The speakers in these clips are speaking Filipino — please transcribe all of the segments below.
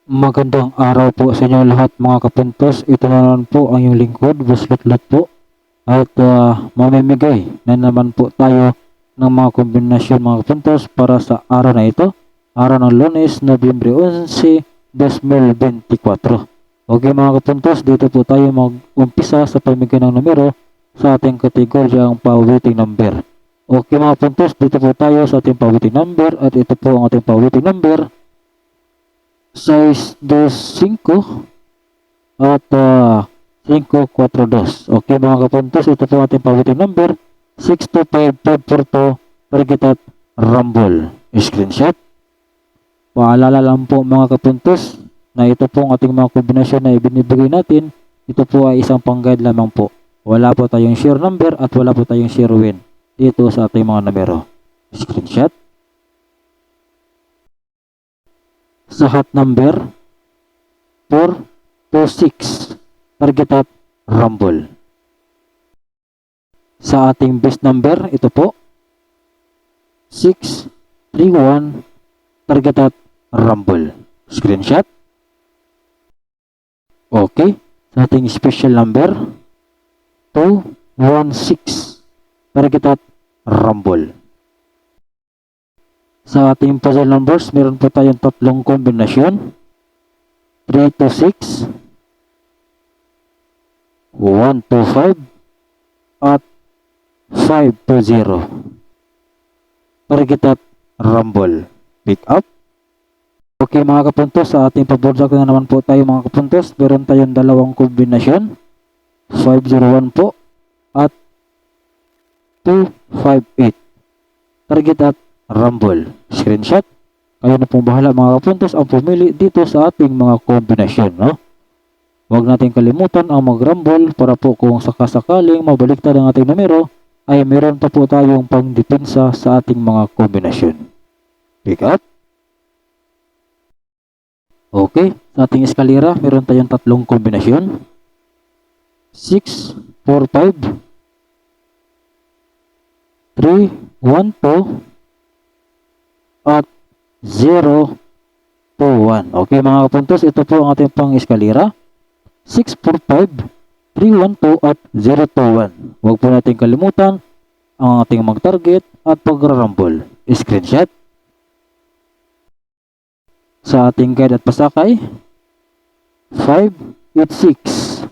Magandang araw po sa inyo lahat mga kapuntos. Ito na naman po ang iyong lingkod, Buslot po. At mamimigay na naman po tayo ng mga kombinasyon mga kapuntos para sa araw na ito. Araw ng Lunes, Nobyembre 11, 2024. Okay mga kapuntos, dito po tayo mag-umpisa sa pamigay ng numero sa ating kategoryang pa-waiting number. Okay mga kapuntos, dito po tayo sa ating pa-waiting number at ito po ang ating pa-waiting number. 625 at 542. Okay mga kapuntos, ito po ating pa-waiting number 625542 Target Rumble. Screenshot. Paalala lang po mga kapuntos na ito po ang ating mga kombinasyon na ibinibigay natin. Ito po ay isang pang-guide lamang po. Wala po tayong share number at wala po tayong share win dito sa ating mga numero. Screenshot. Sa hot number 426 Target Rumble. Sa ating best number, ito po 631 Target Rumble. Screenshot. Okay. Sa ating special number 216 Target Rumble. Sa ating puzzle numbers, meron po tayong tatlong kombinasyon. 326, 125, at 520. Target Rumble. Pick up. Okay mga kapuntos, sa ating pabordak na naman po tayo mga kapuntos. Meron tayong dalawang kombinasyon. 501 po at 258. Target Rumble. Screenshot. Kayo na pong bahala mga kapuntos ang pumili dito sa ating mga kombinasyon, no? Huwag natin kalimutan ang mag-rumble para po kung sakasakaling mabaliktad ang ating numero ay meron pa po tayong pangdepensa sa ating mga kombinasyon. Pick up. Okay, sa ating eskalera meron tayong tatlong kombinasyon. 6, 4, 5, 3, 1, 2, at 0, 2, 1. Okay mga kapuntos, ito po ang ating pang-eskalera. 6, 4, 5, 3, 1, 2, at 0, 2, 1. Huwag po natin kalimutan ang ating mag-target at pag-rumble. Screenshot. Sa ating guide at pasakay, 5, 8, 6.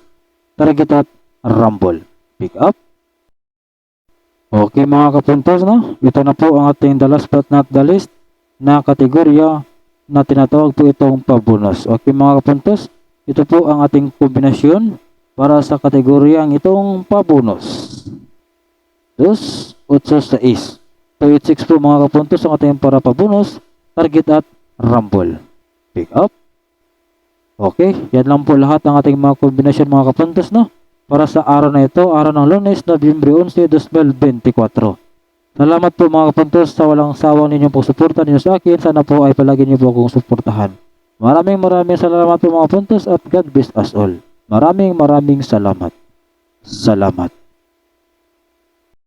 Target at rumble. Pick up. Okay mga kapuntos, no? Ito na po ang ating the last but not the least na kategorya na tinatawag po itong pabonus. Okay mga kapuntos, ito po ang ating kombinasyon para sa kategoryang itong pabonus. 2, 8, 6. 286 po mga kapuntos ang ating para pabonus, target at rumble. Pick up. Okay, yan lang po lahat ng ating mga kombinasyon mga kapuntos, no? Para sa araw na ito, araw ng Lunes, Nobyembre 11, 2024. Salamat po mga kapuntos sa walang sawang ninyong pagsuporta ninyo sa akin. Sana po ay palagi niyo po akong suportahan. Maraming salamat po mga kapuntos at God bless us all. Maraming salamat. Salamat.